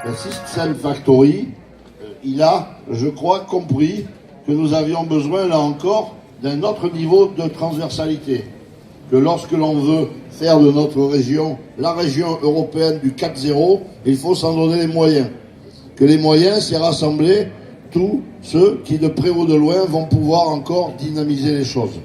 Le System Factory, il a, je crois, compris que nous avions besoin, là encore, d'un autre niveau de transversalité. Que lorsque l'on veut faire de notre région la région européenne du 4.0, il faut s'en donner les moyens. Que les moyens, c'est rassembler tous ceux qui, de près ou de loin, vont pouvoir encore dynamiser les choses.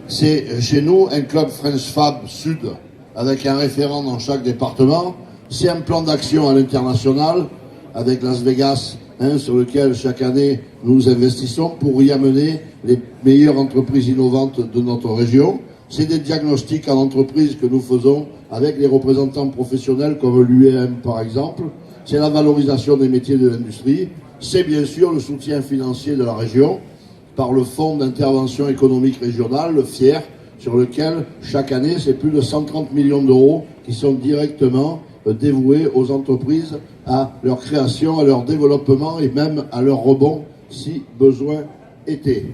C'est chez nous un club French Fab Sud, avec un référent dans chaque département. C'est un plan d'action à l'international, avec Las Vegas, sur lequel chaque année nous investissons pour y amener les meilleures entreprises innovantes de notre région. C'est des diagnostics en entreprise que nous faisons avec les représentants professionnels comme l'UEM par exemple. C'est la valorisation des métiers de l'industrie. C'est bien sûr le soutien financier de la région par le Fonds d'intervention économique régionale, le FIER, sur lequel chaque année c'est plus de 130 millions d'euros qui sont directement dévoués aux entreprises, à leur création, à leur développement et même à leur rebond si besoin était.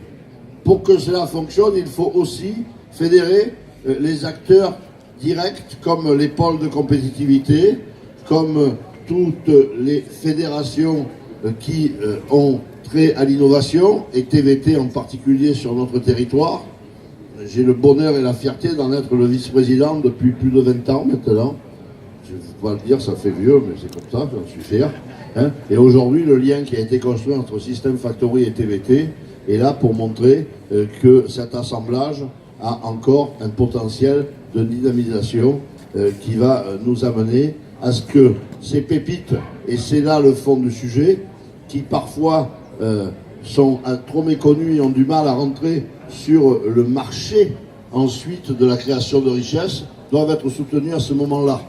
Pour que cela fonctionne, il faut aussi fédérer les acteurs directs comme les pôles de compétitivité, comme toutes les fédérations qui ont trait à l'innovation et TVT en particulier sur notre territoire. J'ai le bonheur et la fierté d'en être le vice-président depuis plus de 20 ans maintenant. Je ne vais pas le dire, ça fait vieux, mais c'est comme ça, j'en suis fier. Et aujourd'hui, le lien qui a été construit entre System Factory et TVT est là pour montrer que cet assemblage a encore un potentiel de dynamisation qui va nous amener à ce que ces pépites, et c'est là le fond du sujet, qui parfois sont trop méconnus et ont du mal à rentrer sur le marché ensuite de la création de richesses, doivent être soutenus à ce moment-là.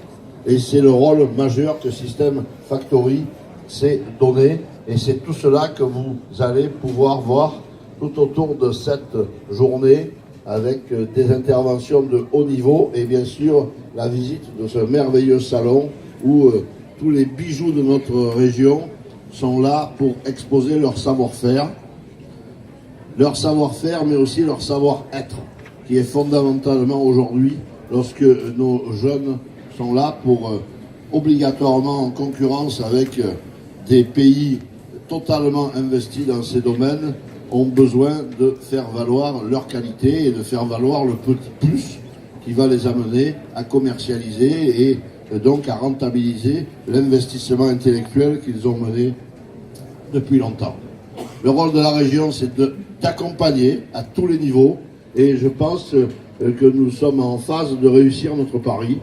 Et c'est le rôle majeur que System Factory s'est donné, et c'est tout cela que vous allez pouvoir voir tout autour de cette journée, avec des interventions de haut niveau et bien sûr la visite de ce merveilleux salon où tous les bijoux de notre région sont là pour exposer leur savoir-faire mais aussi leur savoir-être qui est fondamentalement aujourd'hui lorsque nos jeunes sont là pour obligatoirement en concurrence avec des pays totalement investis dans ces domaines ont besoin de faire valoir leur qualité et de faire valoir le petit plus qui va les amener à commercialiser et donc à rentabiliser l'investissement intellectuel qu'ils ont mené depuis longtemps. Le rôle de la région, c'est d'accompagner à tous les niveaux et je pense que nous sommes en phase de réussir notre pari.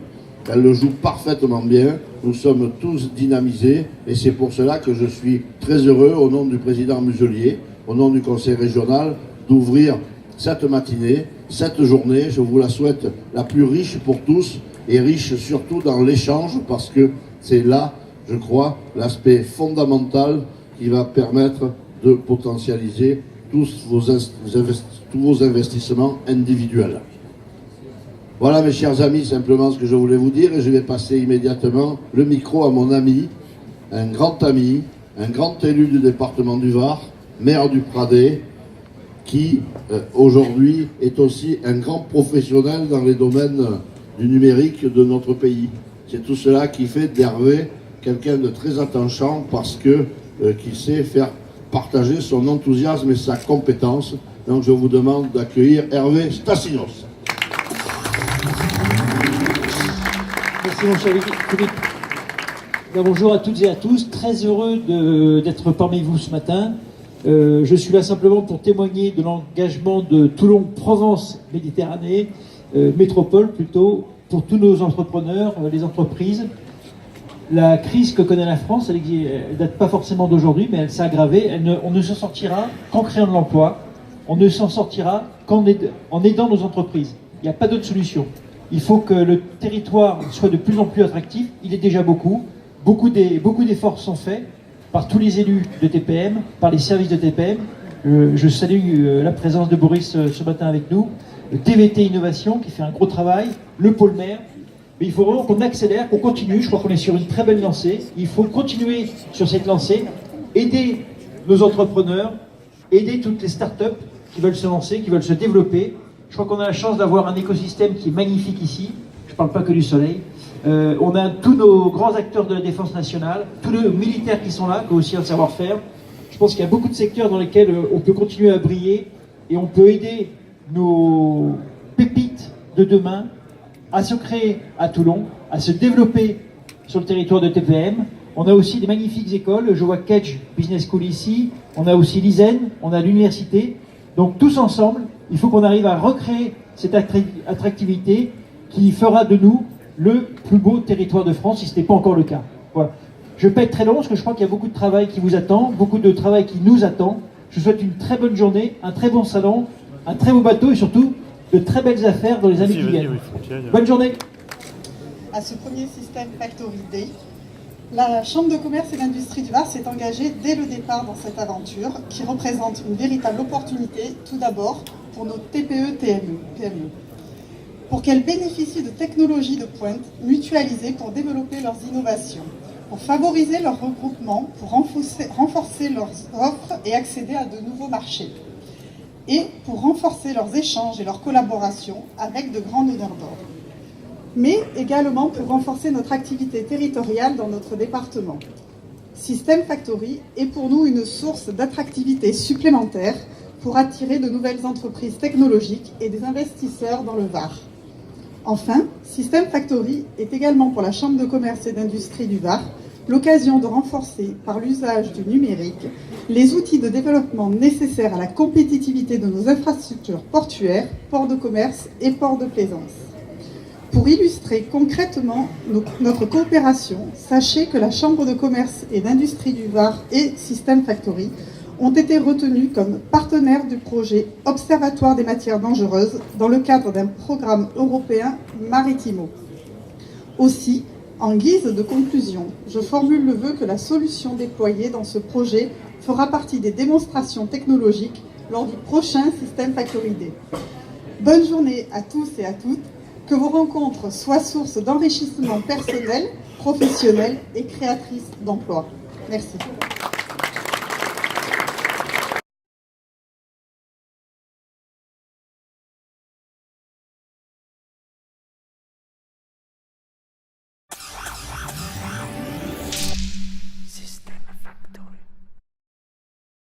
Elle le joue parfaitement bien, nous sommes tous dynamisés et c'est pour cela que je suis très heureux, au nom du président Muselier, au nom du conseil régional, d'ouvrir cette matinée, cette journée. Je vous la souhaite la plus riche pour tous et riche surtout dans l'échange parce que c'est là, je crois, l'aspect fondamental qui va permettre de potentialiser tous vos investissements individuels. Voilà mes chers amis, simplement ce que je voulais vous dire et je vais passer immédiatement le micro à mon ami, un grand élu du département du Var, maire du Pradet, qui aujourd'hui est aussi un grand professionnel dans les domaines du numérique de notre pays. C'est tout cela qui fait d'Hervé quelqu'un de très attachant parce que qu'il sait faire partager son enthousiasme et sa compétence. Donc je vous demande d'accueillir Hervé Stassinos. Merci mon cher Philippe. Bonjour à toutes et à tous, très heureux d'être parmi vous ce matin. Je suis là simplement pour témoigner de l'engagement de Toulon-Provence-Méditerranée, métropole plutôt, pour tous nos entrepreneurs, les entreprises. La crise que connaît la France, elle ne date pas forcément d'aujourd'hui, mais elle s'est aggravée. On ne s'en sortira qu'en créant de l'emploi, on ne s'en sortira qu'en aidant nos entreprises. Il n'y a pas d'autre solution. Il faut que le territoire soit de plus en plus attractif, il est déjà beaucoup. Beaucoup d'efforts sont faits par tous les élus de TPM, par les services de TPM. Je salue la présence de Boris ce matin avec nous, le TVT Innovation qui fait un gros travail, le pôle maire. Mais il faut vraiment qu'on accélère, qu'on continue. Je crois qu'on est sur une très belle lancée. Il faut continuer sur cette lancée, aider nos entrepreneurs, aider toutes les startups qui veulent se lancer, qui veulent se développer. Je crois qu'on a la chance d'avoir un écosystème qui est magnifique ici. Je ne parle pas que du soleil. On a tous nos grands acteurs de la défense nationale, tous nos militaires qui sont là, qui ont aussi un savoir-faire. Je pense qu'il y a beaucoup de secteurs dans lesquels on peut continuer à briller et on peut aider nos pépites de demain à se créer à Toulon, à se développer sur le territoire de TPM. On a aussi des magnifiques écoles. Je vois Kedge Business School ici. On a aussi l'ISEN, on a l'université. Donc tous ensemble, il faut qu'on arrive à recréer cette attractivité qui fera de nous le plus beau territoire de France, si ce n'est pas encore le cas. Voilà. Je ne vais pas être très long parce que je crois qu'il y a beaucoup de travail qui vous attend, beaucoup de travail qui nous attend. Je vous souhaite une très bonne journée, un très bon salon, un très beau bateau et surtout de très belles affaires dans les années qui viennent. Bonne journée. À ce premier système Factory Day, la Chambre de commerce et d'industrie du Var s'est engagée dès le départ dans cette aventure qui représente une véritable opportunité, tout d'abord, pour nos TPE-PME. Pour qu'elles bénéficient de technologies de pointe mutualisées pour développer leurs innovations, pour favoriser leur regroupement, pour renforcer leurs offres et accéder à de nouveaux marchés, et pour renforcer leurs échanges et leurs collaborations avec de grands donneurs d'ordre, mais également pour renforcer notre activité territoriale dans notre département. System Factory est pour nous une source d'attractivité supplémentaire pour attirer de nouvelles entreprises technologiques et des investisseurs dans le Var. Enfin, System Factory est également pour la Chambre de commerce et d'industrie du Var l'occasion de renforcer, par l'usage du numérique, les outils de développement nécessaires à la compétitivité de nos infrastructures portuaires, ports de commerce et ports de plaisance. Pour illustrer concrètement notre coopération, sachez que la Chambre de commerce et d'industrie du Var et System Factory ont été retenus comme partenaires du projet Observatoire des matières dangereuses dans le cadre d'un programme européen Maritimo. Aussi, en guise de conclusion, je formule le vœu que la solution déployée dans ce projet fera partie des démonstrations technologiques lors du prochain System Factory Day. Bonne journée à tous et à toutes, que vos rencontres soient source d'enrichissement personnel, professionnel et créatrices d'emplois. Merci.